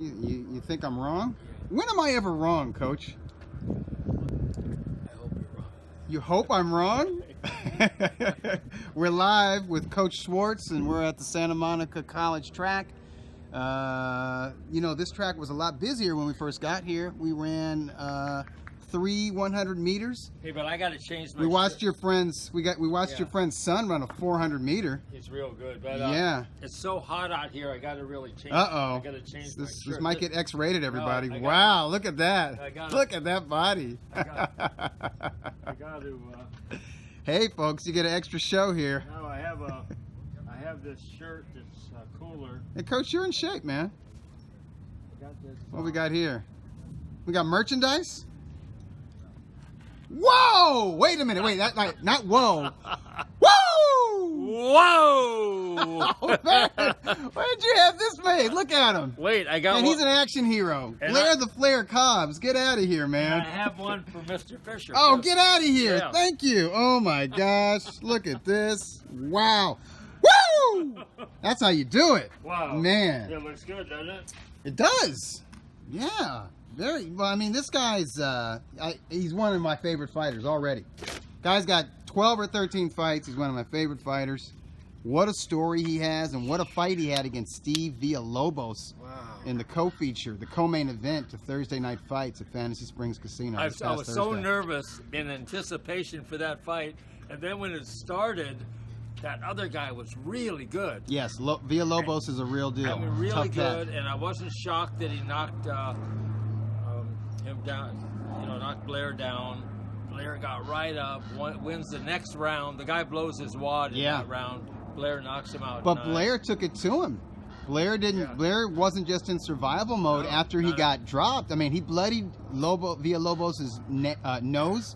You think I'm wrong? When am I ever wrong, Coach? I hope you're wrong. You hope I'm wrong? We're live with Coach Schwartz, and we're at the Santa Monica College track. This track was a lot busier when we first got here. We ran 3 100 meters. Hey, but I got to change my. We watched your friend's. We watched your friend's son run a 400 meter. It's real good, but yeah, it's so hot out here. I got to really change. I got to change this my shirt. might get X-rated, everybody. No, wow, look at that. Look at that body. I got to. Hey, folks, you get an extra show here. No, I have this shirt that's cooler. Hey, Coach, you're in shape, man. I got this. What we got here? We got merchandise. Whoa! Wait a minute. Wait, not whoa. Whoa! Whoa! Oh, man. Where did you have this made? Look at him. Wait, I got And one. he's an action hero. And Blair the Flair Cobbs. Get out of here, man. I have one for Mr. Fisher. Oh, get out of here. Yeah. Thank you. Oh, my gosh. Look at this. Wow. Woo! That's how you do it. Wow. Man. It looks good, doesn't it? It does. Yeah. Very well. I mean, this guy's he's one of my favorite fighters already. Guy's got 12 or 13 fights. He's one of my favorite fighters. What a story he has, and what a fight he had against Steve Villalobos in the co-feature, the co-main event of Thursday night fights at Fantasy Springs Casino. I was so nervous in anticipation for that fight, and then when it started, that other guy was really good. Yes, Villalobos is a real deal. I mean, really Tough good, cat. and I wasn't shocked that he knocked him down. Knocked Blair down. Blair got right up, wins the next round. The guy blows his wad in that round. Blair knocks him out. But Blair took it to him. Blair didn't. Yeah. Blair wasn't just in survival mode after he got dropped. I mean, he bloodied Villalobos' nose.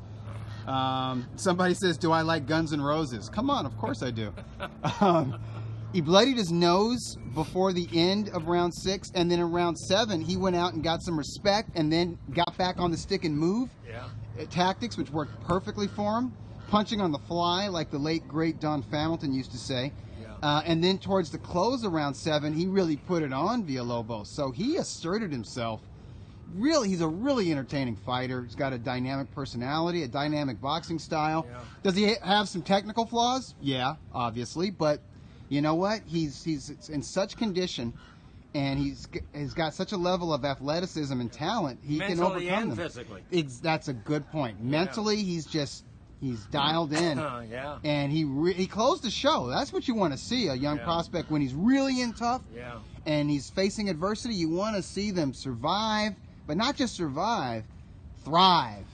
Somebody says, "Do I like Guns N' Roses?" Come on, of course I do. He bloodied his nose before the end of round 6, and then in round 7, he went out and got some respect, and then got back on the stick and move tactics, which worked perfectly for him. Punching on the fly, like the late great Don Hamilton used to say. And then towards the close of round 7, he really put it on Villalobos. So he asserted himself. Really, he's a really entertaining fighter. He's got a dynamic personality, a dynamic boxing style. Does he have some technical flaws? Yeah, obviously, but you know what? He's in such condition, and he's got such a level of athleticism and talent. He can overcome them. Physically. That's a good point. Mentally, he's dialed in. And he closed the show. That's what you want to see, a young prospect when he's really in tough. And he's facing adversity. You want to see them survive, but not just survive, thrive.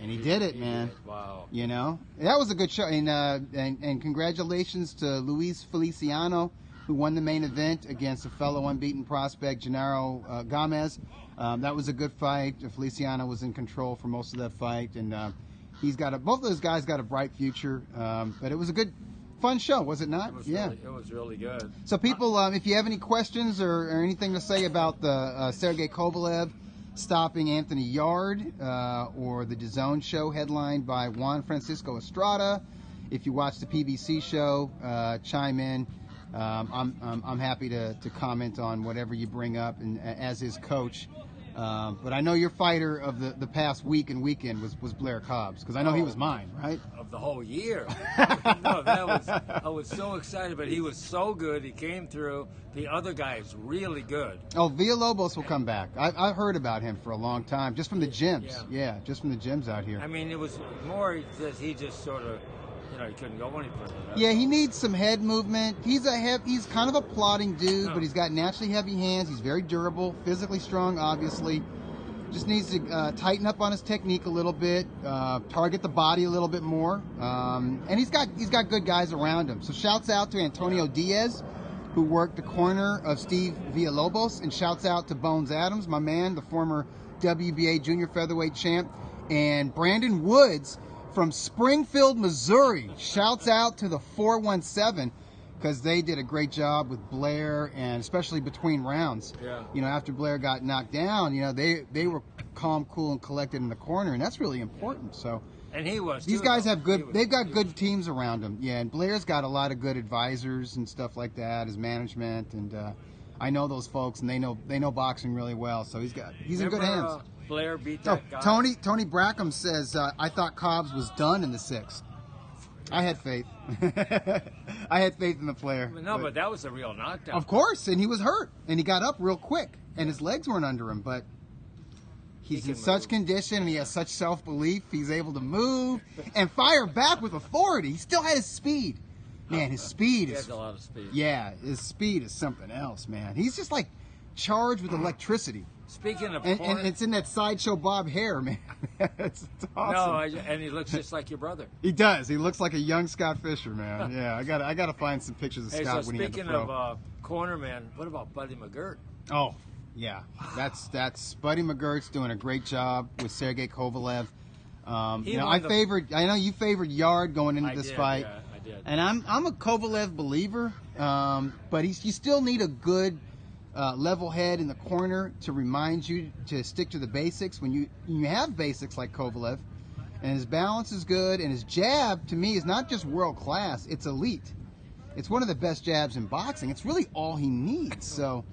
And he did it, man. Wow. That was a good show. And congratulations to Luis Feliciano, who won the main event against a fellow unbeaten prospect, Gennaro Gomez. That was a good fight. Feliciano was in control for most of that fight, and both of those guys got a bright future. But it was a good, fun show, was it not? It was really good. So people, if you have any questions or anything to say about the Sergey Kovalev stopping Anthony Yard, or the DAZN show headlined by Juan Francisco Estrada, if you watch the PBC show, chime in. I'm happy to comment on whatever you bring up, and as his coach. But I know your fighter of the past week and weekend was Blair Cobbs, because I know he was mine, right? Of the whole year. No, I was so excited, but he was so good. He came through. The other guy is really good. Oh, Villalobos will come back. I've heard about him for a long time, just from the gyms. Yeah, just from the gyms out here. I mean, it was more that he just sort of, he couldn't go any further. Yeah, he needs some head movement. He's kind of a plodding dude, but he's got naturally heavy hands. He's very durable, physically strong, obviously. Just needs to tighten up on his technique a little bit, target the body a little bit more, and he's got good guys around him. So shouts out to Antonio Diaz, who worked the corner of Steve Villalobos, and shouts out to Bones Adams, my man, the former WBA junior featherweight champ, and Brandon Woods from Springfield, Missouri. Shouts out to the 417, because they did a great job with Blair, and especially between rounds. After Blair got knocked down, they were calm, cool, and collected in the corner, and that's really important. So And he was. These guys have good. They've got good teams around them. Yeah, and Blair's got a lot of good advisors and stuff like that, his management, and I know those folks, and they know boxing really well. So he's in good hands. Blair beat that guy. Tony Brackham says, I thought Cobbs was done in the 6th. I had faith. I had faith in the player. But that was a real knockdown. Of course, and he was hurt, and he got up real quick, and his legs weren't under him, but he's in such condition, and he has such self-belief. He's able to move and fire back with authority. He still had his speed. Man, his speed He has a lot of speed. Yeah, his speed is something else, man. He's just like charged with electricity. Speaking of and it's in that Sideshow Bob hair, man. it's awesome. No, and he looks just like your brother. He does. He looks like a young Scott Fisher, man. Yeah, I gotta find some pictures of Scott so when he had the speaking pro. of cornerman, what about Buddy McGirt? Oh, yeah. That's Buddy McGirt's doing a great job with Sergey Kovalev. I know you favored Yard going into this fight. Yeah, I did. And I'm a Kovalev believer, but you still need a good level head in the corner to remind you to stick to the basics when you have basics like Kovalev, and his balance is good, and his jab to me is not just world class, it's elite. It's one of the best jabs in boxing. It's really all he needs. So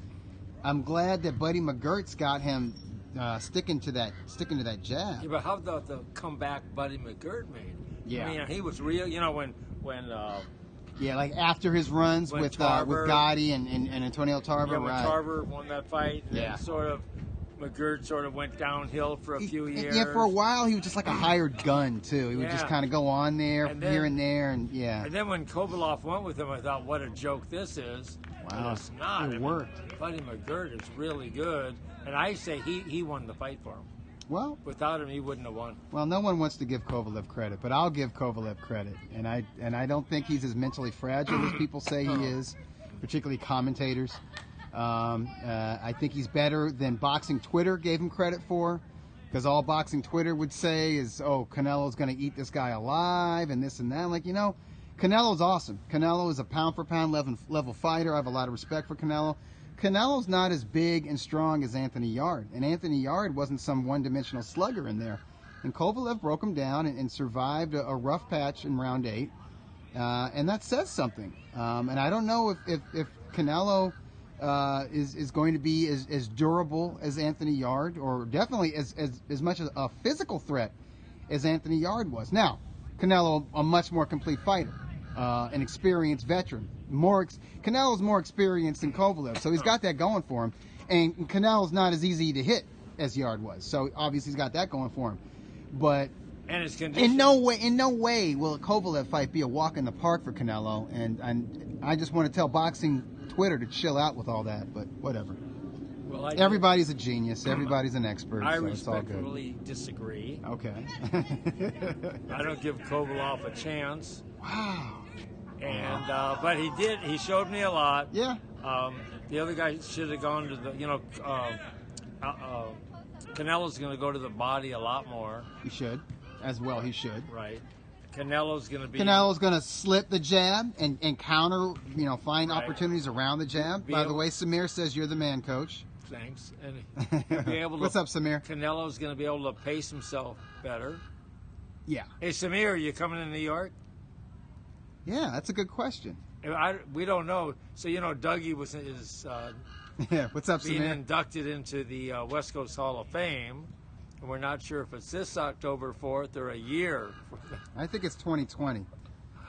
I'm glad that Buddy McGirt's got him sticking to that jab. Yeah, but how about the comeback Buddy McGirt made? Yeah, I mean, he was real. You know, when yeah, like after his runs with Gotti and Antonio Tarver. Yeah, when right. Tarver won that fight, yeah. McGirt sort of went downhill for a few years. Yeah, for a while he was just like a hired gun too. He would just kind of go on there, here and there, and yeah. And then when Kovalev went with him, I thought, what a joke this is. Wow, and it's not. It worked. Buddy McGirt is really good, and I say he won the fight for him. Well, without him, he wouldn't have won. Well, no one wants to give Kovalev credit, but I'll give Kovalev credit, and I don't think he's as mentally fragile as people say he is, particularly commentators. I think he's better than boxing Twitter gave him credit for, because all boxing Twitter would say is, oh, Canelo's going to eat this guy alive and this and that. I'm like, Canelo's awesome. Canelo is a pound-for-pound level fighter. I have a lot of respect for Canelo. Canelo's not as big and strong as Anthony Yard, and Anthony Yard wasn't some one-dimensional slugger in there. And Kovalev broke him down and survived a rough patch in round 8, and that says something. And I don't know if Canelo is going to be as durable as Anthony Yard, or definitely as much a physical threat as Anthony Yard was. Now, Canelo, a much more complete fighter, an experienced veteran. Canelo's more experienced than Kovalev, so he's got that going for him. And Canelo's not as easy to hit as Yard was, so obviously he's got that going for him. But and his condition. In no way will a Kovalev fight be a walk in the park for Canelo. And I just want to tell boxing Twitter to chill out with all that, but whatever. Well, everybody's a genius. Everybody's an expert. I so it's all good. respectfully disagree. Okay. I don't give Kovalev a chance. Wow. And but he did. He showed me a lot. Yeah. The other guy should have gone to the. Canelo's going to go to the body a lot more. He should, as well. He should. Right. Canelo's going to slip the jab and counter. Find opportunities around the jab. By the way, Samir says you're the man, Coach. Thanks. And be able to, What's up, Samir? Canelo's going to be able to pace himself better. Yeah. Hey, Samir, are you coming to New York? Yeah, that's a good question. We don't know. So, Dougie is yeah, what's up, being Samir? inducted into the West Coast Hall of Fame. And we're not sure if it's this October 4th or a year. I think it's 2020.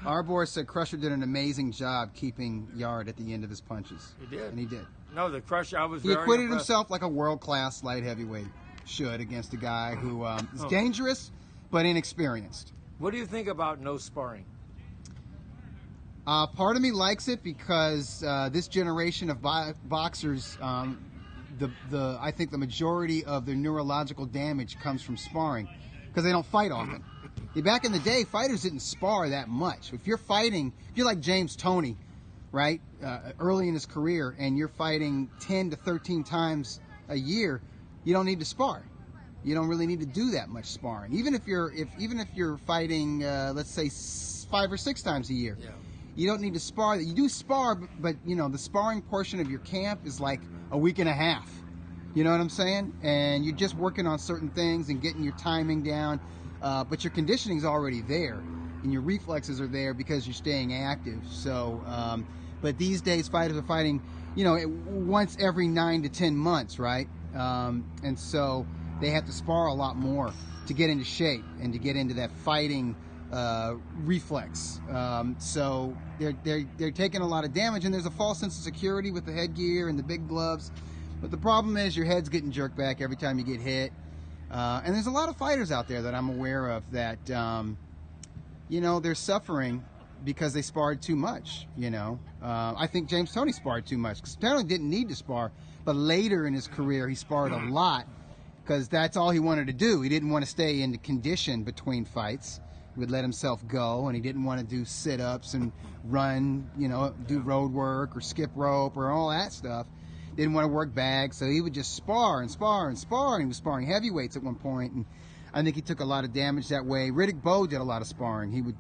Arbor said Crusher did an amazing job keeping Yard at the end of his punches. He did. And he did. No, the Crusher, He acquitted himself like a world-class light heavyweight should against a guy who is dangerous but inexperienced. What do you think about no sparring? Part of me likes it because this generation of boxers, I think the majority of their neurological damage comes from sparring because they don't fight often. Back in the day, fighters didn't spar that much. If you're like James Toney, right, early in his career, and you're fighting 10 to 13 times a year, you don't need to spar. You don't really need to do that much sparring. Even if you're fighting, let's say 5 or 6 times a year. Yeah. You don't need to spar. You do spar, but the sparring portion of your camp is like a week and a half. You know what I'm saying? And you're just working on certain things and getting your timing down, but your conditioning's already there, and your reflexes are there because you're staying active. So But these days, fighters are fighting, once every 9 to 10 months, right? And so they have to spar a lot more to get into shape and to get into that fighting reflex. So they're taking a lot of damage, and there's a false sense of security with the headgear and the big gloves. But the problem is your head's getting jerked back every time you get hit. And there's a lot of fighters out there that I'm aware of that, they're suffering because they sparred too much, I think James Toney sparred too much. Because Toney didn't need to spar, but later in his career he sparred a lot because that's all he wanted to do. He didn't want to stay in the condition between fights. He would let himself go, and he didn't want to do sit-ups and run, do road work or skip rope or all that stuff. Didn't want to work bags, so he would just spar and spar and spar, and he was sparring heavyweights at one point, and I think he took a lot of damage that way. Riddick Bowe did a lot of sparring. He would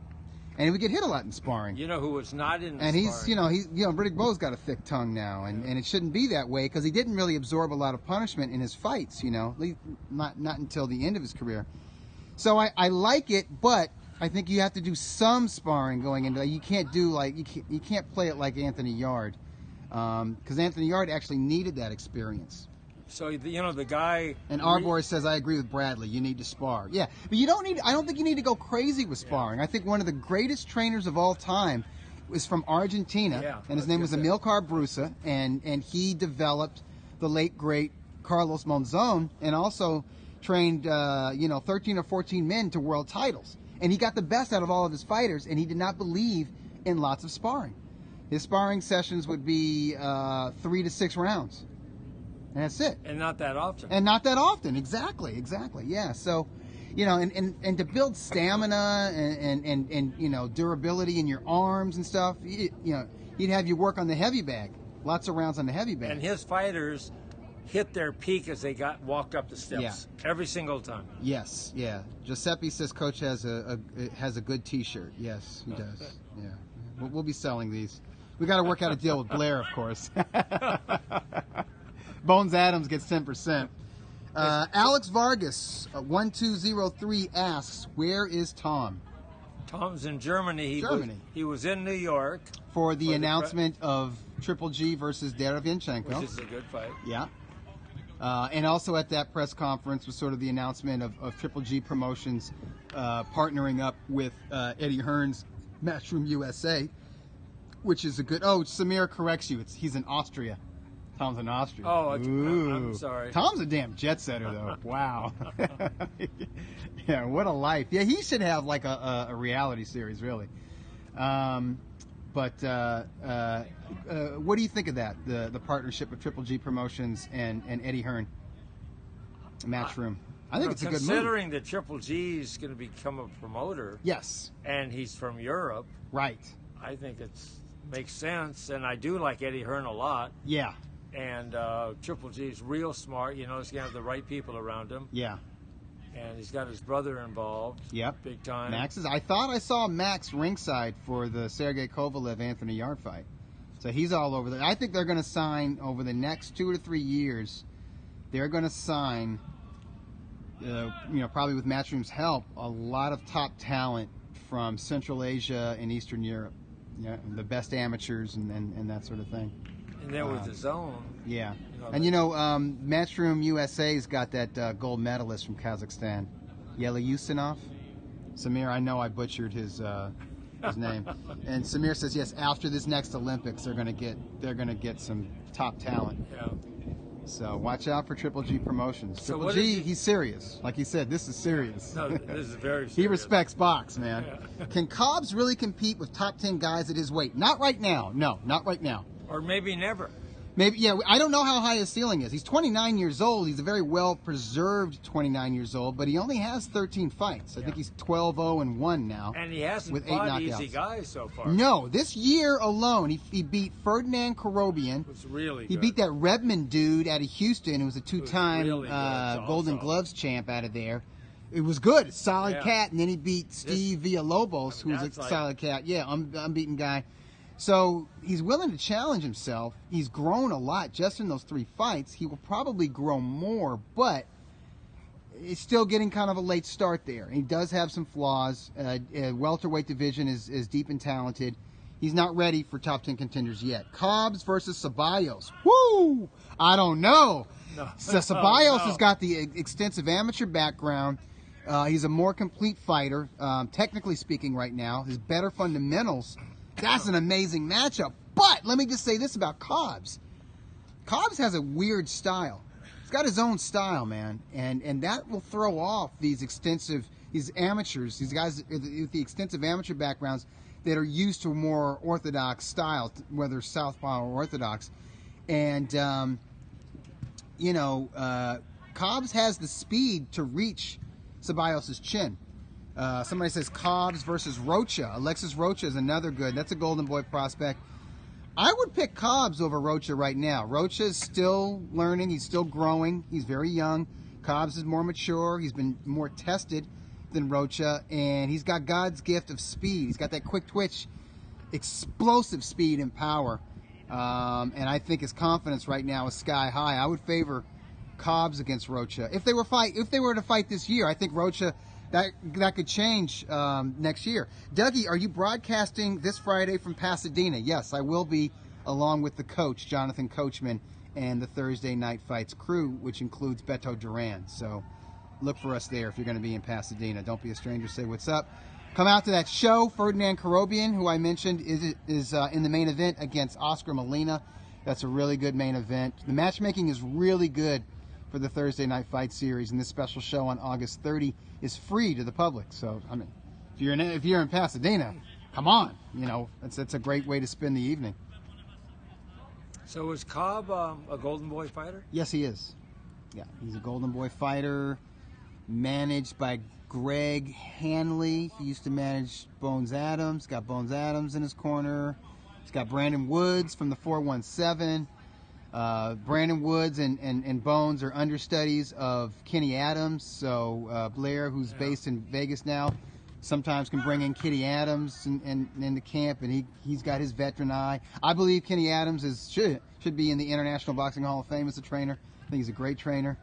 get hit a lot in sparring. You know who was not in the and sparring? Riddick Bowe's got a thick tongue now, and it shouldn't be that way because he didn't really absorb a lot of punishment in his fights, at least not until the end of his career. So I like it, but I think you have to do some sparring going into it. You can't do you can't play it like Anthony Yard. Because Anthony Yard actually needed that experience. So the guy. And Arbor says, I agree with Bradley. You need to spar. Yeah, but you don't need. I don't think you need to go crazy with sparring. I think one of the greatest trainers of all time was from Argentina, and his name was Amilcar Brusa, and he developed the late great Carlos Monzon, and also trained 13 or 14 men to world titles. And he got the best out of all of his fighters, and he did not believe in lots of sparring. His sparring sessions would be 3 to 6 rounds. And that's it. And not that often. And not that often. Exactly. Yeah. So, and to build stamina and durability in your arms and stuff, he'd have you work on the heavy bag. Lots of rounds on the heavy bag. And his fighters hit their peak as they walked up the steps every single time. Yes. Yeah. Giuseppe says Coach has a good T-shirt. Yes, he does. Yeah. We'll be selling these. We got to work out a deal with Blair, of course. Bones Adams gets 10%. Alex Vargas, 1203 asks, where is Tom? Tom's in Germany. He was in New York for the announcement of Triple G versus Derevyanchenko, which is a good fight. Yeah. And also at that press conference was sort of the announcement of Triple G Promotions partnering up with Eddie Hearn's Matchroom USA, which is a good. Oh, Samir corrects you. He's in Austria. Tom's in Austria. Oh, I'm sorry. Tom's a damn jet setter, though. Wow. Yeah, what a life. Yeah, he should have like a reality series, really. But what do you think of that? The partnership with Triple G Promotions and Eddie Hearn, Matchroom. I think it's a good move. Considering that Triple G is going to become a promoter. Yes. And he's from Europe. Right. I think makes sense, and I do like Eddie Hearn a lot. Yeah. And Triple G's real smart. He's going to have the right people around him. Yeah. And he's got his brother involved. Yep. Big time. I thought I saw Max ringside for the Sergey Kovalev-Anthony Yard fight. So he's all over there. I think they're going to sign over the next 2 to 3 years. They're going to sign, probably with Matchroom's help, a lot of top talent from Central Asia and Eastern Europe. Yeah, the best amateurs and that sort of thing. And then with his own. Yeah. Matchroom USA's got that gold medalist from Kazakhstan, Yeli Yusinov. Samir, I know I butchered his name. And Samir says, yes, after this next Olympics, they're gonna get some top talent. Yeah. So watch out for Triple G Promotions. Triple G, he's serious. Like he said, this is serious. No, this is very serious. He respects box, man. Yeah. Can Cobbs really compete with top 10 guys at his weight? Not right now. No, not right now. Or maybe never. Maybe, yeah. I don't know how high his ceiling is. He's 29 years old. He's a very well-preserved 29 years old, but he only has 13 fights. I think he's 12-0-1 now. And he hasn't with 8 fought knockouts. Easy guys so far. No, this year alone, he beat Ferdinand Korobian. It was really good. He beat that Redmond dude out of Houston, who was a 2-time really Golden Gloves champ out of there. It was good, solid cat, and then he beat Steve Villalobos, who was a solid cat. Yeah, unbeaten guy. So he's willing to challenge himself. He's grown a lot just in those 3 fights. He will probably grow more, but it's still getting kind of a late start there. He does have some flaws. Welterweight division is deep and talented. He's not ready for top 10 contenders yet. Cobbs versus Ceballos. Woo! I don't know. No. So Ceballos No. has got the extensive amateur background. He's a more complete fighter, technically speaking right now. His better fundamentals. That's an amazing matchup. But let me just say this about Cobbs. Cobbs has a weird style. He's got his own style, man. And that will throw off these amateurs, these guys with the extensive amateur backgrounds that are used to a more orthodox style, whether southpaw or orthodox. And, Cobbs has the speed to reach Ceballos' chin. Somebody says Cobbs versus Rocha. Alexis Rocha is another good. That's a Golden Boy prospect. I would pick Cobbs over Rocha right now. Rocha is still learning. He's still growing. He's very young. Cobbs is more mature. He's been more tested than Rocha, and he's got God's gift of speed. He's got that quick twitch, explosive speed and power. And I think his confidence right now is sky high. I would favor Cobbs against Rocha. If they were to fight this year, I think Rocha, that could change next year. Dougie, are you broadcasting this Friday from Pasadena? Yes, I will be, along with the coach, Jonathan Coachman, and the Thursday Night Fights crew, which includes Beto Duran. So look for us there if you're going to be in Pasadena. Don't be a stranger. Say what's up. Come out to that show. Ferdinand Korobian, who I mentioned, is in the main event against Oscar Molina. That's a really good main event. The matchmaking is really good for the Thursday Night Fight Series, and this special show on August 30 is free to the public. So, I mean, if you're in Pasadena, come on. That's a great way to spend the evening. So is Cobb a Golden Boy fighter? Yes, he is. Yeah, he's a Golden Boy fighter, managed by Greg Hanley. He used to manage Bones Adams. Got Bones Adams in his corner. He's got Brandon Woods from the 417. Brandon Woods and Bones are understudies of Kenny Adams. So Blair, who's based in Vegas now, sometimes can bring in Kenny Adams in the camp, and he's got his veteran eye. I believe Kenny Adams should be in the International Boxing Hall of Fame as a trainer. I think he's a great trainer,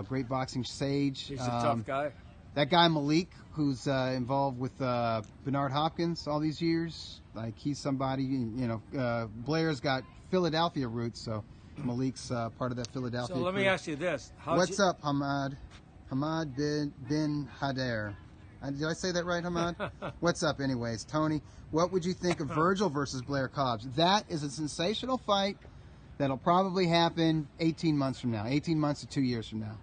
great boxing sage. He's a tough guy. That guy Malik, who's involved with Bernard Hopkins all these years, like he's somebody, Blair's got Philadelphia roots, so Malik's part of that Philadelphia. So let me ask you this. What's up, Hamad? Hamad bin Hader. Did I say that right, Hamad? What's up, anyways? Tony, what would you think of Virgil versus Blair Cobbs? That is a sensational fight that'll probably happen 18 months from now, 18 months to 2 years from now.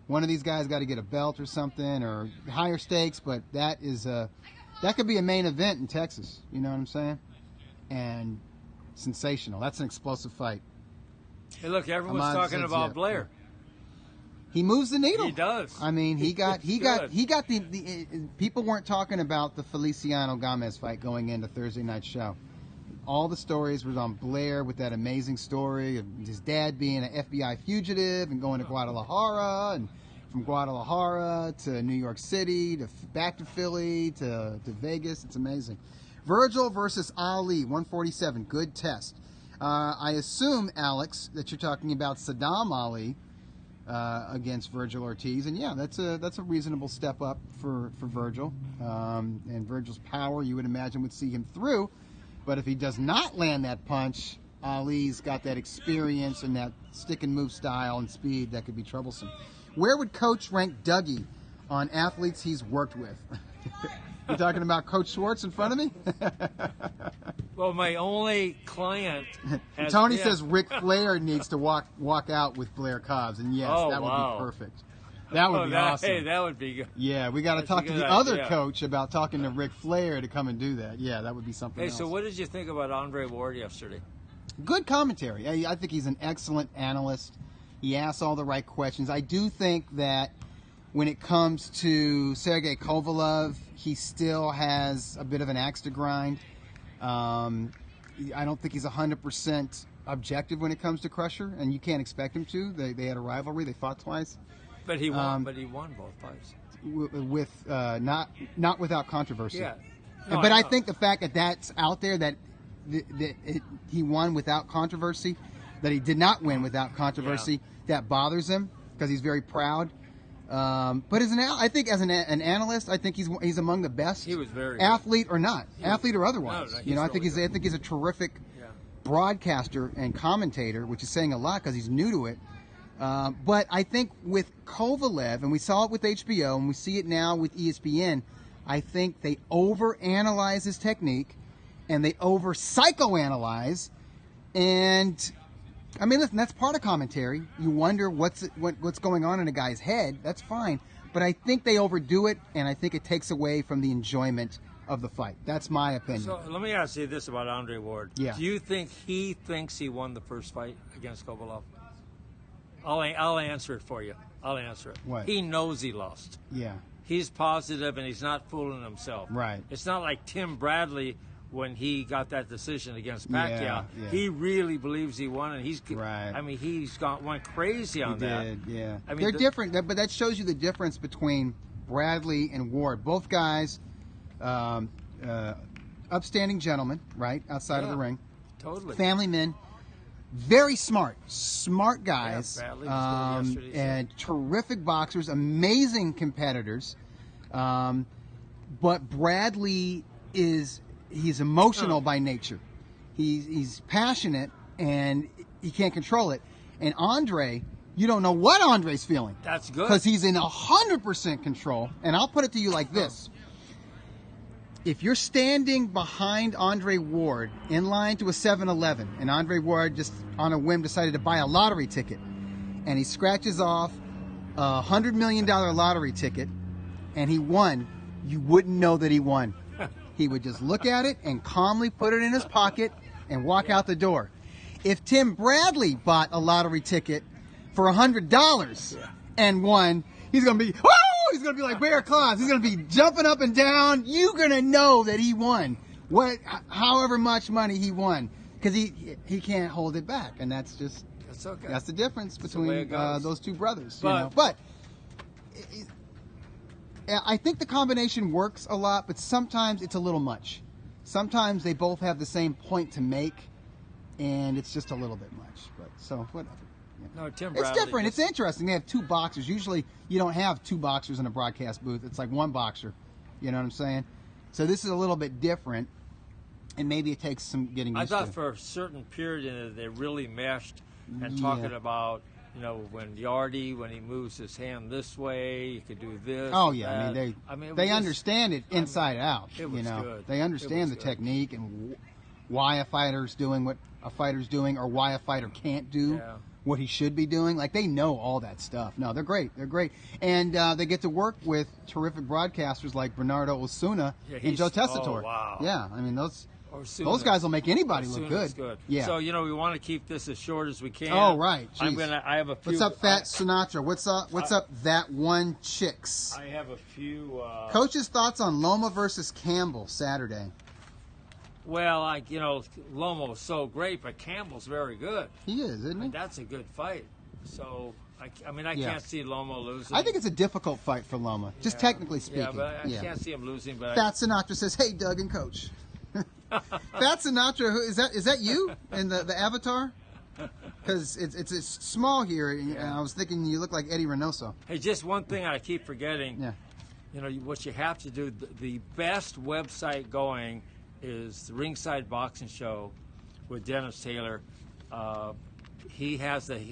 One of these guys got to get a belt or something, or higher stakes, but that could be a main event in Texas. You know what I'm saying? And sensational. That's an explosive fight. Hey, look, everyone's talking about Blair. He moves the needle. He does. I mean, he got the people weren't talking about the Feliciano Gomez fight going into Thursday night show. All the stories were on Blair with that amazing story of his dad being an FBI fugitive and going to Guadalajara, and from Guadalajara to New York City to back to Philly to Vegas. It's amazing. Virgil versus Ali, 147. Good test. I assume, Alex, that you're talking about Saddam Ali against Virgil Ortiz, and yeah, that's a reasonable step up for Virgil. And Virgil's power, you would imagine, would see him through. But if he does not land that punch, Ali's got that experience and that stick and move style and speed that could be troublesome. Where would Coach rank Dougie on athletes he's worked with? You're talking about Coach Schwartz in front of me? Well, my only client has Tony says Ric Flair needs to walk out with Blair Cobbs, and yes, that would be perfect. That would be awesome. Hey, that would be good. Yeah, we got to talk to the other coach about talking to Ric Flair to come and do that. Yeah, that would be something else. Hey, so what did you think about Andre Ward yesterday? Good commentary. I think he's an excellent analyst. He asks all the right questions. I do think that when it comes to Sergey Kovalev, he still has a bit of an axe to grind. I don't think he's 100% objective when it comes to Crusher, and you can't expect him to. They had a rivalry. They fought twice. But he won. But he won both fights. With not without controversy. Yeah. No, but I think the fact that that's out there, that he won without controversy, that he did not win without controversy, that bothers him because he's very proud. But I think as an analyst, I think he's among the best. He was very athlete or not, athlete or otherwise. No, I think he's a terrific broadcaster and commentator, which is saying a lot because he's new to it. But I think with Kovalev, and we saw it with HBO, and we see it now with ESPN, I think they overanalyze his technique, and they over-psychoanalyze. And, I mean, listen, that's part of commentary. You wonder what's going on in a guy's head. That's fine. But I think they overdo it, and I think it takes away from the enjoyment of the fight. That's my opinion. So let me ask you this about Andre Ward. Yeah. Do you think he thinks he won the first fight against Kovalev? I'll answer it for you. I'll answer it. What? He knows he lost. Yeah. He's positive and he's not fooling himself. Right. It's not like Tim Bradley when he got that decision against Pacquiao. Yeah. He really believes he won, and he's. Right. I mean, went crazy on that. He did, yeah. I mean, they're different, but that shows you the difference between Bradley and Ward. Both guys, upstanding gentlemen, right outside of the ring. Totally. Family men. Very smart guys, Yeah, Bradley was good yesterday, and terrific boxers, amazing competitors. But Bradley he's emotional by nature. He's passionate and he can't control it. And Andre, you don't know what Andre's feeling. That's good. Because he's in 100% control. And I'll put it to you like this. If you're standing behind Andre Ward in line to a 7-Eleven, and Andre Ward just on a whim decided to buy a lottery ticket, and he scratches off a $100 million lottery ticket, and he won, you wouldn't know that he won. He would just look at it and calmly put it in his pocket and walk out the door. If Tim Bradley bought a lottery ticket for $100 and won, he's going to be, woo! He's going to be like Bear Claus. He's going to be jumping up and down. You're going to know that he won. However much money he won. Because he can't hold it back. And that's okay. That's the difference between those two brothers. But I think the combination works a lot, but sometimes it's a little much. Sometimes they both have the same point to make, and it's just a little bit much. But so, whatever. No, Tim It's Bradley different. It's interesting. They have two boxers. Usually, you don't have two boxers in a broadcast booth. It's like one boxer. You know what I'm saying? So this is a little bit different, and maybe it takes some getting used to. I thought for a certain period in it, they really meshed and talking about, when Yardy, when he moves his hand this way, you could do this. Oh, yeah. That. They understand it inside out. It was good. They understand the technique and why a fighter's doing what a fighter's doing or why a fighter can't do what he should be doing. Like, they know all that stuff. No, they're great. They're great. And they get to work with terrific broadcasters like Bernardo Osuna and Joe Tessitore. Oh, wow. Yeah, I mean, those guys will make anybody look good. Yeah. So, we want to keep this as short as we can. Oh, right. Jeez. I have a few. What's up, Fat Sinatra? What's up, that one chicks? I have a few. Coach's thoughts on Loma versus Campbell Saturday. Well, Lomo's so great, but Campbell's very good. He is, isn't he? That's a good fight. So, I can't see Lomo losing. I think it's a difficult fight for Loma, just technically speaking. Yeah, but I can't see him losing. But Fat Sinatra says, "Hey, Doug and Coach." Fat Sinatra, is that you in the avatar? Because it's small here, and I was thinking you look like Eddie Reynoso. Hey, just one thing I keep forgetting. Yeah. What you have to do. The best website going is the Ringside Boxing Show with Dennis Taylor. He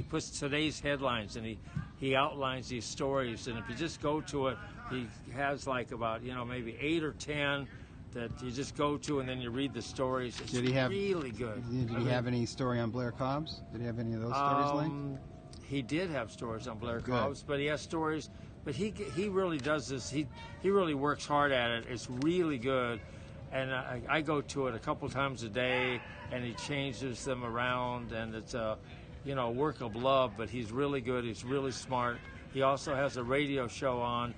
puts today's headlines and he outlines these stories, and if you just go to it, he has like about maybe 8 or 10 that you just go to and then you read the stories. It's really good. Did he have any story on Blair Cobbs? Did he have any of those stories linked? He did have stories on Blair Cobbs, but he has stories. But he really does this. He really works hard at it. It's really good. And I go to it a couple times a day, and he changes them around, and it's a work of love, but he's really good. He's really smart. He also has a radio show on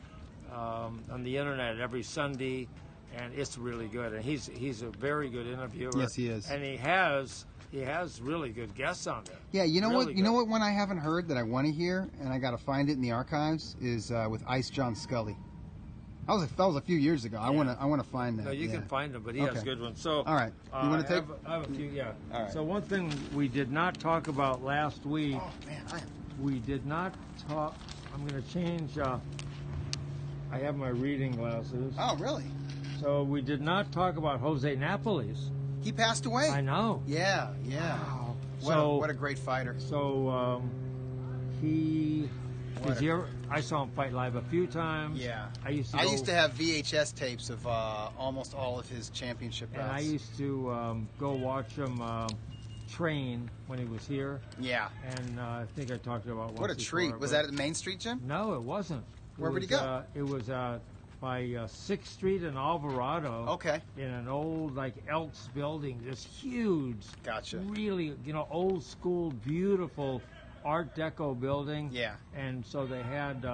the internet every Sunday, and it's really good. And he's a very good interviewer. Yes, he is. And he has really good guests on there. Yeah, you know what one I haven't heard that I want to hear, and I got to find it in the archives, is with Ice John Scully. That was a few years ago. Yeah. I want to find that. No, you can find them, but he has good ones. So, all right, you want to take? I have a few. Yeah. All right. So one thing we did not talk about last week. Oh man, we did not talk. I'm going to change. I have my reading glasses. Oh, really? So we did not talk about Jose Napoles. He passed away. I know. Yeah. Wow. What a great fighter. So he. I saw him fight live a few times. Yeah. I used to have VHS tapes of almost all of his championship bouts. And I used to go watch him train when he was here. Yeah. And I think I talked about what a treat. Was that at the Main Street Gym? No, it wasn't. Where would he go? It was by 6th Street in Alvarado. Okay. In an old Elks building, this huge, gotcha, really old school, beautiful Art Deco building. Yeah. And so they had.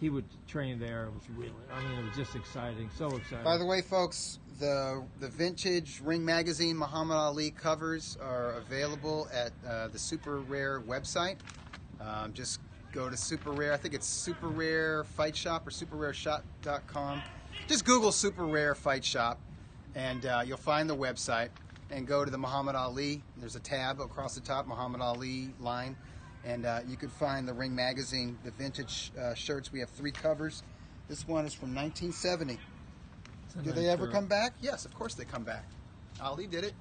He would train there. It was really. It was just exciting. So exciting. By the way, folks, the vintage Ring Magazine Muhammad Ali covers are available at the Super Rare website. Just go to Super Rare. I think it's Super Rare Fight Shop or superrareshop.com. Just Google Super Rare Fight Shop, and you'll find the website. And go to the Muhammad Ali. There's a tab across the top, Muhammad Ali line. And you can find the Ring Magazine, the vintage shirts. We have 3 covers. This one is from 1970. Do they ever come back? Yes, of course they come back. Ali did it.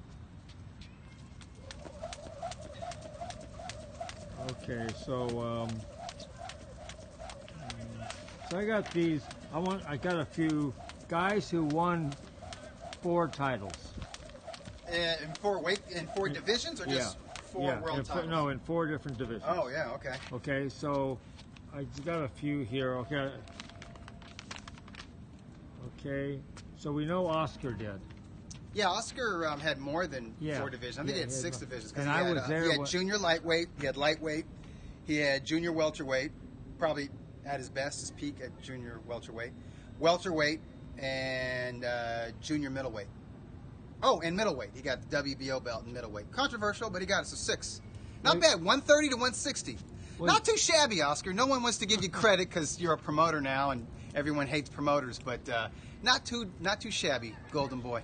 Okay, so I got these. I got a few guys who won 4 titles. In 4 divisions, or just 4 world titles? No, in 4 different divisions. Oh, yeah, okay. Okay, so I got a few here. Okay, so we know Oscar did. Yeah, Oscar had more than 4 divisions. I think he had 6 divisions. And I was there. He had junior lightweight, he had lightweight, he had junior welterweight, probably at his best, his peak at junior welterweight, and junior middleweight. Oh, and middleweight. He got the WBO belt in middleweight. Controversial, but he got it, so 6. Not bad, 130 to 160. Not too shabby, Oscar. No one wants to give you credit because you're a promoter now, and everyone hates promoters, but not too shabby, Golden Boy.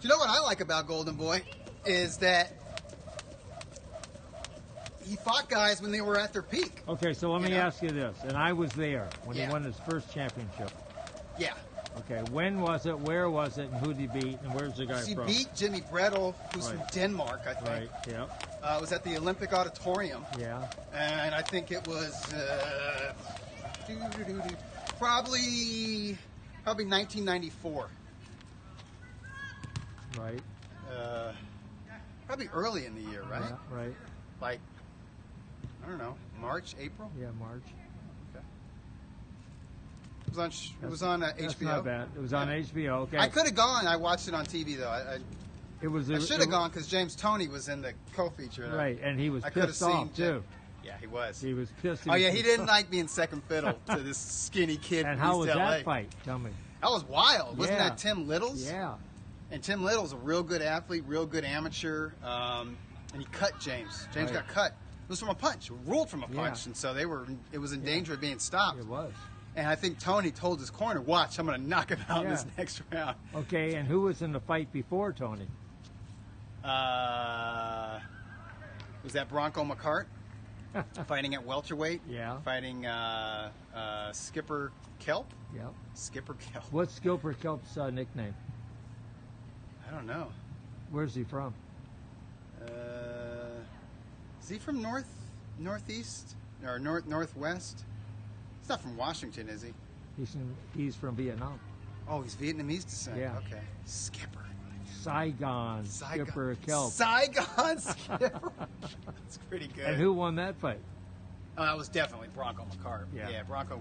You know what I like about Golden Boy is that he fought guys when they were at their peak. Okay, so let me ask you this, and I was there when he won his first championship. Yeah. Okay, when was it, where was it, and who did he beat, and where's the guy from? He beat Jimmy Bredel, who's from Denmark, I think. Right, yeah. It was at the Olympic Auditorium. Yeah. And I think it was probably 1994. Right. Probably early in the year, right? Yeah, right. Like, I don't know, March, April? Yeah, March. Okay. It was on HBO. That's not bad. It was on HBO. Okay. I could have gone. I watched it on TV though. I should have gone because James Toney was in the co-feature. Right, and he was pissed off too. Yeah, he was. He was pissed. He didn't like being second fiddle to this skinny kid. And how was that fight? Tell me. That was wild. Wasn't that Tim Littles? Yeah. And Tim Little's a real good athlete, real good amateur, and he cut James. James got cut. It was from a punch, ruled from a punch, and so it was in danger of being stopped. It was. And I think Tony told his corner, watch, I'm going to knock him out in this next round. Okay, and who was in the fight before Tony? Was that Bronco McCart? Fighting at welterweight? Yeah. Fighting Skipper Kelp? Yep. Skipper Kelp. What's Skipper Kelp's nickname? I don't know. Where's he from? Is he from northeast or northwest? He's not from Washington, is he? He's from Vietnam. Oh, he's Vietnamese descent. Yeah. Okay. Skipper. Saigon. Skipper Kelp. Saigon Skipper. That's pretty good. And who won that fight? It was definitely Bronco McCart. Yeah. Bronco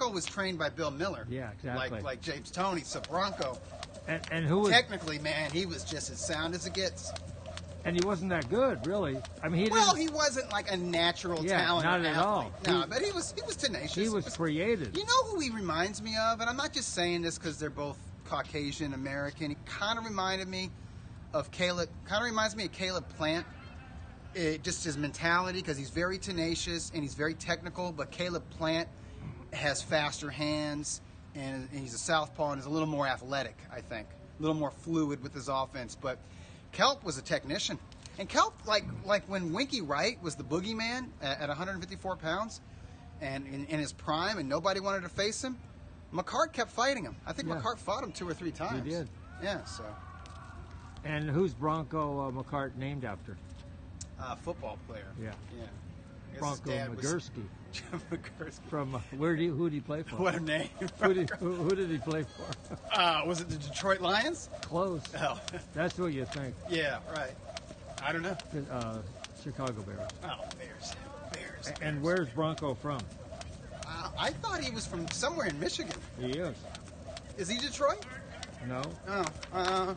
was trained by Bill Miller. Yeah, exactly. Like James Toney. So Bronco. And who was technically, man, he was just as sound as it gets. And he wasn't that good, really. I mean, he wasn't like a natural talent. Not at all. No, but he was tenacious. He was creative. You know who he reminds me of? And I'm not just saying this because they're both Caucasian American. He kind of reminded me of Caleb. Kind of reminds me of Caleb Plant. Just his mentality, because he's very tenacious and he's very technical. But Caleb Plant has faster hands, and he's a southpaw and is a little more athletic, I think. A little more fluid with his offense. But Kelp was a technician. And Kelp, like when Winky Wright was the boogeyman at 154 pounds, and in his prime, and nobody wanted to face him, McCart kept fighting him. I think McCart fought him 2 or 3 times. He did. Yeah. So. And who's Bronco McCart named after? Football player. Yeah. Yeah. Bronco McGursky. McGursky. From who did he play for? What a name. Who did he play for? Was it the Detroit Lions? Close. Oh. That's what you think. Yeah, right. I don't know. Chicago Bears. Oh, Bears. And where's Bronco from? I thought he was from somewhere in Michigan. He is. Is he Detroit? No. Oh.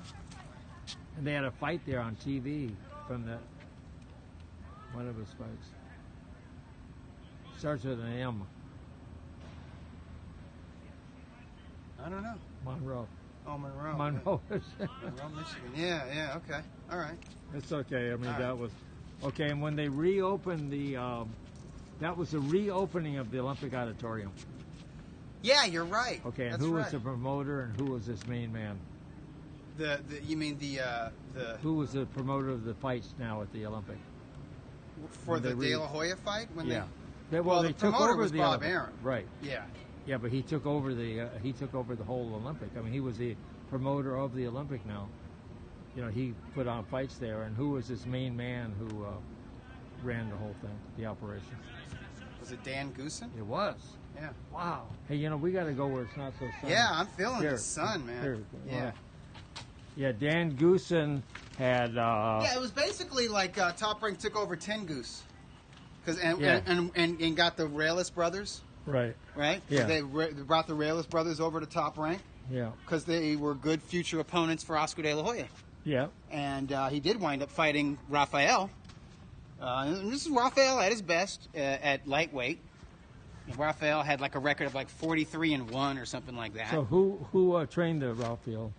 And they had a fight there on TV from one of his fights. Starts with an M. I don't know. Monroe. Oh, Monroe. Monroe, Michigan. Yeah, okay. All right. It's okay. I mean, All that right. was... Okay, and when they reopened that was the reopening of the Olympic Auditorium. Yeah, you're right. Okay, and That's who right. was the promoter and who was this main man? You mean the Who was the promoter of the fights now at the Olympic? for the De La Hoya fight when Yeah. they Well, the they took promoter over was the Bob Olympic. Arum. Right. Yeah. Yeah, but he took over the whole Olympic. I mean, he was the promoter of the Olympic now. You know, he put on fights there, and who was this main man who ran the whole thing, the operation? Was it Dan Goosen? It was. Yeah. Wow. Hey, you know, we got to go where it's not so sunny. Yeah, I'm feeling Here, the sun, man. here, Yeah. Yeah, Dan Goosen had. Yeah, it was basically like Top Rank took over Ten Goose, and got the Rayless brothers, Right. right? Yeah. They brought the Rayless brothers over to Top Rank Yeah. because they were good future opponents for Oscar De La Hoya, Yeah. and he did wind up fighting Rafael. And this is Rafael at his best at lightweight. And Rafael had like a record of like 43-1 or something like that. So who trained the Rafael?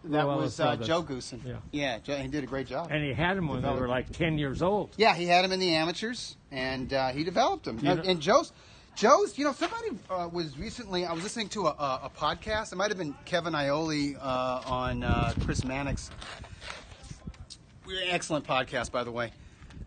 that Well, was brothers. Joe Goosen. Yeah. Joe, he did a great job. And he had them when they were like 10 years old. Yeah, he had him in the amateurs, and he developed him. You know- And Joe's, somebody was recently, I was listening to a podcast. It might have been Kevin Ioli on Chris Mannix. Excellent podcast, by the way.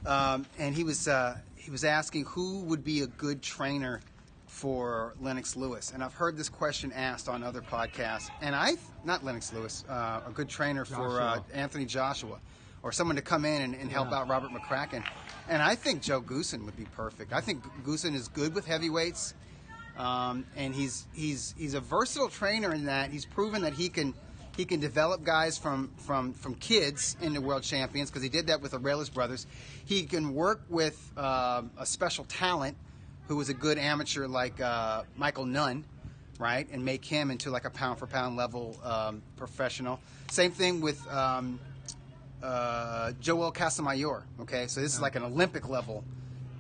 And he was asking who would be a good trainer for Lennox Lewis. And I've heard this question asked on other podcasts. And not Lennox Lewis, a good trainer for Joshua. Anthony Joshua, or someone to come in and help out Robert McCracken. And I think Joe Goosen would be perfect. I think Goosen is good with heavyweights, and he's a versatile trainer in that he's proven that he can develop guys from kids into world champions, because he did that with the Rayless brothers. He can work with a special talent who was a good amateur like Michael Nunn, right, and make him into like a pound for pound level professional. Same thing with Joel Casamayor. Okay, so this is like an Olympic level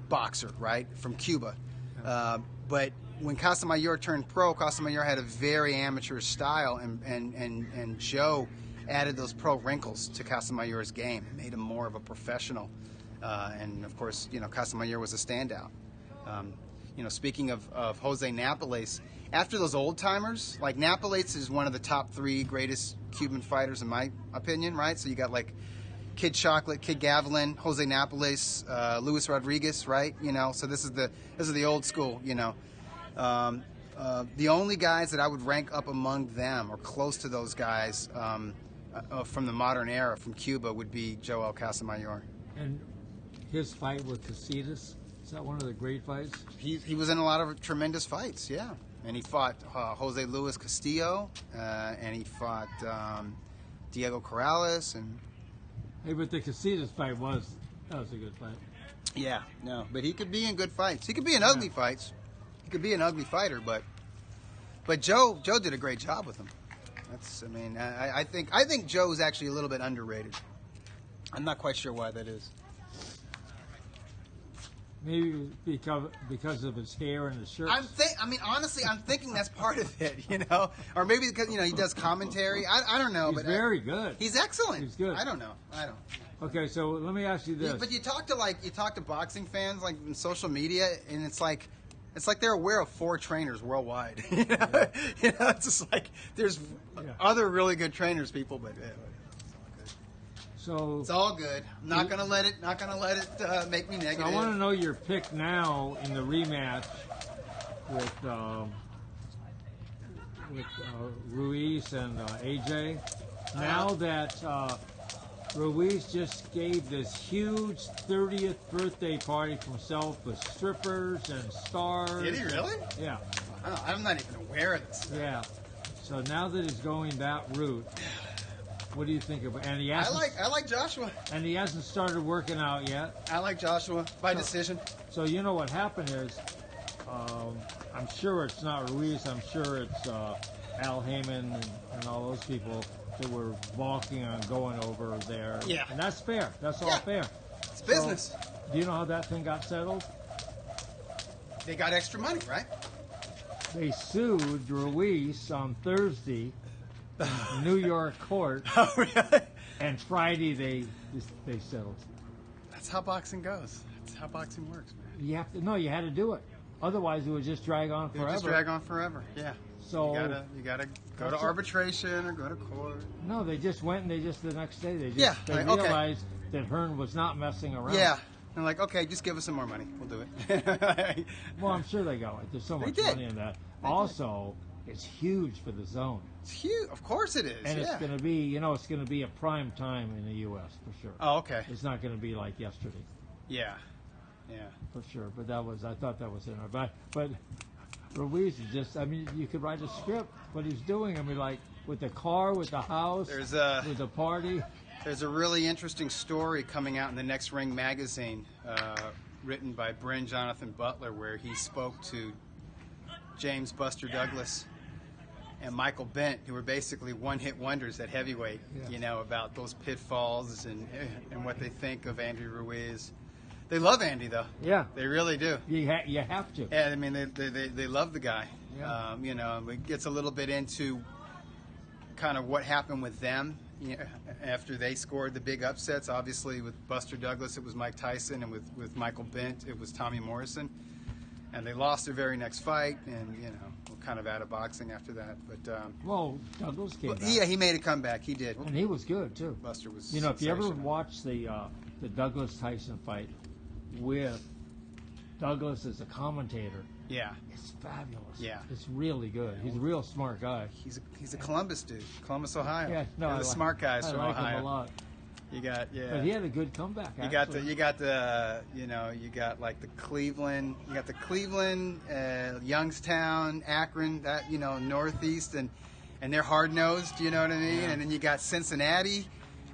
boxer, right, from Cuba. But when Casamayor turned pro, Casamayor had a very amateur style, and Joe added those pro wrinkles to Casamayor's game and made him more of a professional. And of course, Casamayor was a standout. Speaking of Jose Napolés, after those old timers, like Napolés is one of the top 3 greatest Cuban fighters in my opinion, right? So you got like Kid Chocolate, Kid Gavilan, Jose Napolés, Luis Rodriguez, right? So this is the old school, The only guys that I would rank up among them, or close to those guys, from the modern era from Cuba, would be Joel Casamayor. And his fight with Casitas, is that one of the great fights? He was in a lot of tremendous fights, yeah. And he fought Jose Luis Castillo, and he fought Diego Corrales, and Hey, but the Casitas fight was a good fight. yeah, no. But he could be in good fights. He could be in ugly fights. He could be an ugly fighter, but Joe did a great job with him. I think Joe's actually a little bit underrated. I'm not quite sure why that is. Maybe because of his hair and his shirt. Honestly, I'm thinking that's part of it, or maybe because he does commentary. I don't know, He's but very good. He's excellent. He's good. I don't know. Okay, so let me ask you this. But you talk to boxing fans like in social media, and it's like they're aware of 4 trainers worldwide. It's just like there's other really good trainers, people, but. So It's all good. I'm not gonna let it make me negative. I want to know your pick now in the rematch with Ruiz and AJ. Now that Ruiz just gave this huge 30th birthday party for himself with strippers and stars. Did he really? Yeah. I'm not even aware of this. Yeah. So now that he's going that route, what do you think of it? And he I hasn't, like Joshua. and he hasn't started working out yet. I like Joshua by decision. So you know what happened is, I'm sure it's not Ruiz. I'm sure it's Al Heyman and all those people that were balking on going over there. Yeah. And that's fair. That's all Yeah. fair. It's business. So, do you know how that thing got settled? They got extra money, right? They sued Ruiz on Thursday in New York court, Oh, really? and Friday they settled. That's how boxing goes. That's how boxing works, man. You had to do it. Otherwise, it would just drag on It forever. just drag on forever. Yeah. So You gotta go to That's it. arbitration or go to court. no, they just went and the next day they Yeah, they like, okay. realized that Hearn was not messing around. Yeah. And like, okay, just give us some more money. We'll do it. Well, I'm sure they got it. There's so They much did. money in that. Also, it's huge for the zone, It's huge. Of course it is. and yeah. it's going to be, it's going to be a prime time in the U.S. for sure. Oh, okay. It's not going to be like yesterday, Yeah. Yeah. for sure. But I thought that was in there. But Ruiz is just, you could write a script. What he's doing, like with the car, with the house, There's with the party. There's a really interesting story coming out in the Next Ring magazine, written by Bryn Jonathan Butler, where he spoke to James Buster Douglas and Michael Bent, who were basically one-hit wonders at heavyweight. Yeah. About those pitfalls and what they think of Andy Ruiz. They love Andy, though. Yeah, They really do. you have to. Yeah, they love the guy. Yeah. It gets a little bit into kind of what happened with them after they scored the big upsets. Obviously, with Buster Douglas, it was Mike Tyson, and with Michael Bent, it was Tommy Morrison. And they lost their very next fight, and we're kind of out of boxing after that. But Well, Douglas came back. yeah, he made a comeback. He did. And he was good too. Buster was. If you ever sensational. watch the Douglas Tyson fight with Douglas as a commentator, Yeah, it's fabulous. Yeah. It's really good. He's a real smart guy. he's a Columbus dude, Columbus, Ohio. Yeah, no, They're I the like- smart guys I from like Ohio. him a lot. You got But he had a good comeback. You got actually. you got like the Cleveland, Youngstown, Akron, that Northeast, and they're hard nosed. You know what I mean? Yeah. And then you got Cincinnati,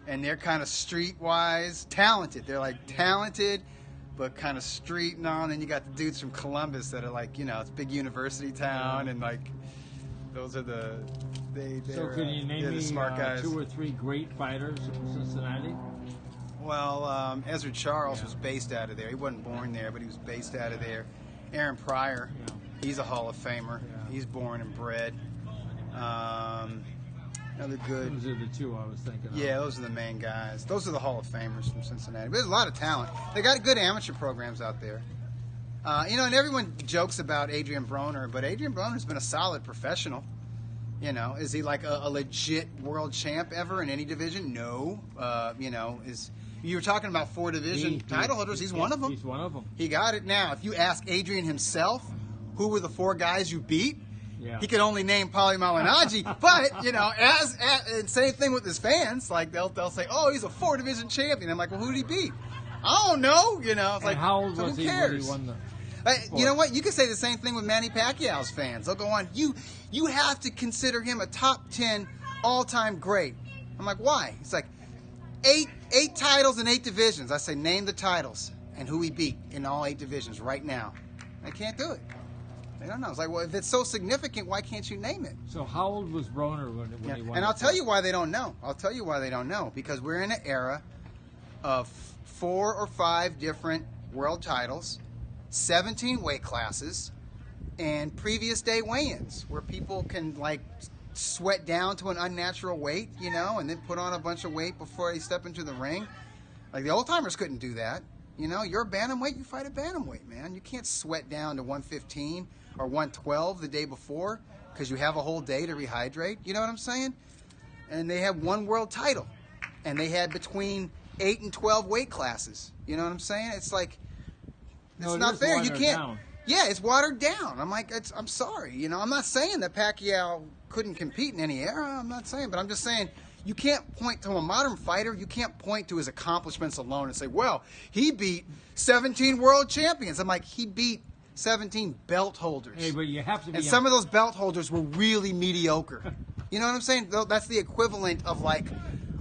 and they're kind of streetwise talented. They're like talented, but kind of street and all. And then you got the dudes from Columbus that are like it's a big university town, and like those are the So can you name they're me the smart guys. 2 or 3 great fighters from Cincinnati? Well, Ezra Charles Yeah. was based out of there. He wasn't born there, but he was based out of there. Aaron Pryor, Yeah. he's a Hall of Famer. Yeah. He's born and bred. Another good. Those are the 2 I was thinking of. Yeah, those are the main guys. Those are the Hall of Famers from Cincinnati. But there's a lot of talent. They got good amateur programs out there. And everyone jokes about Adrian Broner, but Adrian Broner's been a solid professional. Is he like a legit world champ ever in any division? No. You were talking about 4 division title holders. He's one of them. He's one of them. He got it. Now, if you ask Adrian himself, who were the 4 guys you beat? Yeah. He could only name Paulie Malignaggi. But and same thing with his fans. Like they'll say, "Oh, he's a 4 division champion." I'm like, "Well, who did he beat?" I don't know. It's And like, how old so was who he when cares? he won the? You know what? You could say the same thing with Manny Pacquiao's fans. They'll go on, you have to consider him a top 10 all-time great. I'm like, why? It's like 8 titles in 8 divisions. I say, name the titles and who he beat in all 8 divisions right now. They can't do it. They don't know. It's like, well, if it's so significant, why can't you name it? So how old was Broner when he won? And I'll the tell fight? you why they don't know. Because we're in an era of 4 or 5 different world titles, 17 weight classes, and previous day weigh-ins where people can like sweat down to an unnatural weight, and then put on a bunch of weight before they step into the ring. Like the old timers couldn't do that. You're a bantamweight, you fight a bantamweight, man. You can't sweat down to 115 or 112 the day before because you have a whole day to rehydrate. You know what I'm saying? And they have 1 world title. and they had between 8 and 12 weight classes. You know what I'm saying? It's like, it's it not is fair. You watered can't. down. Yeah, it's watered down. I'm like, I'm sorry. You know, I'm not saying that Pacquiao couldn't compete in any era. I'm not saying, but I'm just saying you can't point to a modern fighter. You can't point to his accomplishments alone and say, well, he beat 17 world champions. I'm like, he beat 17 belt holders. Hey, but you have to be. And some of those belt holders were really mediocre. You know what I'm saying? That's the equivalent of like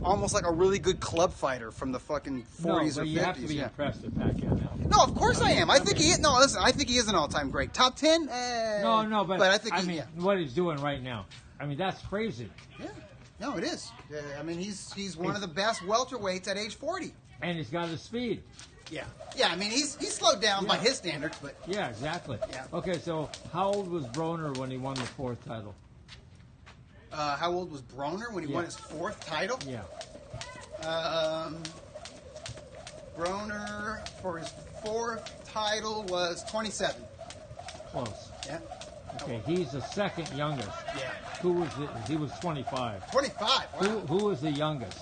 almost like a really good club fighter from the fucking 40s or 50s. You have to be impressed with Pacquiao now. No, of course I am. I think he is. No, listen, I think he is an all-time great. Top 10? No, but I think what he's doing right now. I mean, that's crazy. Yeah. No, it is. I mean, he's one of the best welterweights at age 40. And he's got the speed. Yeah. Yeah, I mean, he's slowed down by his standards, but... Yeah, exactly. Yeah. Okay, so how old was Broner when he won the 4th title? How old was Broner when he won his 4th title? Yeah. Broner, for his 4th title, was 27. Close. Yeah. Okay, he's the 2nd youngest. Yeah. Who was it? He was 25. 25, wow. Who was the youngest?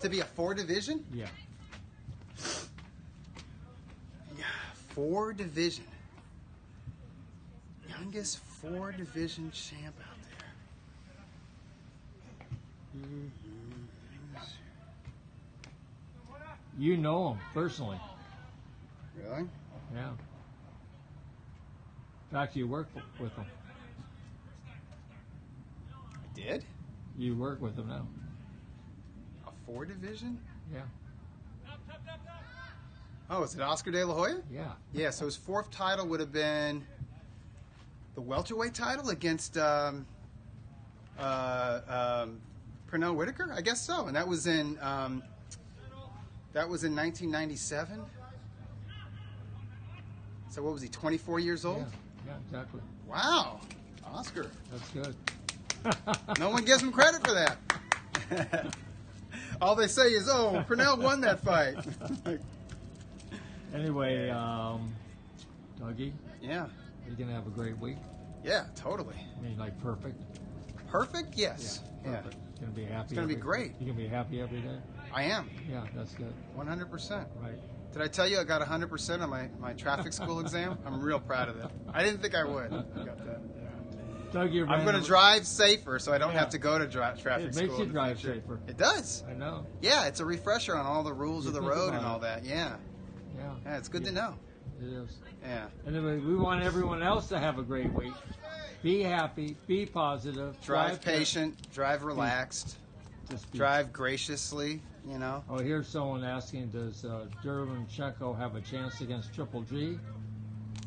To be a 4 division? Yeah. Yeah, 4 division. Youngest 4 division champ out there. You know him personally. Really? Yeah. In fact, you work with him. I did? You work with him now. A 4 division? Yeah. Oh, is it Oscar De La Hoya? Yeah. Yeah, so his 4th title would have been the welterweight title against Pernell Whitaker? I guess so. And that was in 1997. So what was he, 24 years old? Yeah, exactly. Wow. Oscar. That's good. No one gives him credit for that. All they say is, oh, Pernell won that fight. Anyway, Dougie, Yeah. you're going to have a great week. Yeah, totally. I mean, like perfect. Perfect? Yes. Yeah. Perfect. You're going to be happy. It's gonna be great. You're going to be happy every day? I am. Yeah, that's good. 100%. Right. Did I tell you I got 100% on my traffic school exam? I'm real proud of that. I didn't think I would. I got that. Doug, you're I'm going to drive safer so I don't Yeah. have to go to traffic It school. makes you in the drive future. safer. It does. I know. Yeah, it's a refresher on all the rules of the think road about and all it. that. Yeah. Yeah. Yeah, it's good to know. It is. Yeah. Anyway, we want everyone else to have a great week. Be happy. Be positive. Drive patient. Drive relaxed. Just be- Drive graciously, you know. Oh, here's someone asking, does Derevyanchenko have a chance against Triple G?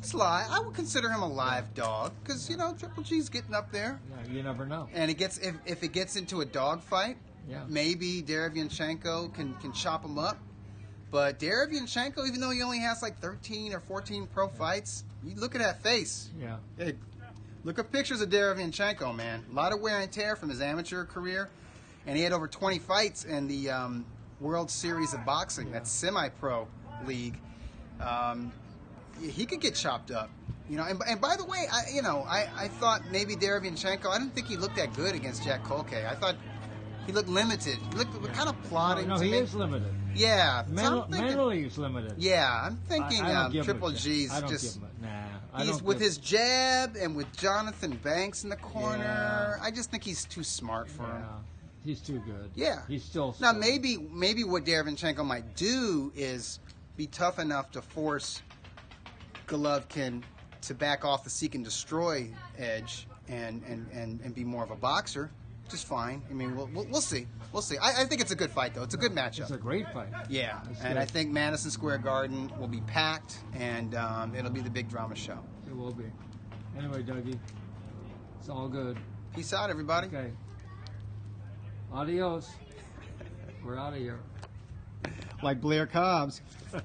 Sly, I would consider him a live dog because, you know, Triple G's getting up there. Yeah, you never know. And it gets if it gets into a dog fight, Yeah. maybe Derevyanchenko can chop him up. But Derevyanchenko, even though he only has like 13 or 14 pro fights, you look at that face. Yeah. Hey, look at pictures of Derevyanchenko, man. A lot of wear and tear from his amateur career. And he had over 20 fights in the World Series of Boxing, that semi-pro league. He could get chopped up. You know, and by the way, I thought maybe Derevyanchenko, I didn't think he looked that good against Jack Colque. I thought he looked limited. He looked kind of plodding. No, to he me. is limited. Yeah. So I'm thinking- Mentally, he's limited. Yeah, I'm thinking I don't give him Triple a- G's I don't just... give him a- nah. I He's don't with give- his jab and with Jonathan Banks in the corner. Yeah. I just think he's too smart for him. Yeah. He's too good. Yeah. He's still Now slow. maybe what Derevyanchenko might do is be tough enough to force Golovkin to back off the seek and destroy edge and be more of a boxer. Just fine. I mean, we'll see. We'll see. I think it's a good fight though. It's a good matchup. It's a great fight. Yeah, It's and good. I think Madison Square Garden will be packed, and it'll be the big drama show. It will be. Anyway, Dougie, it's all good. Peace out, everybody. Okay. Adios. We're out of here. Like Blair Cobbs. Woo!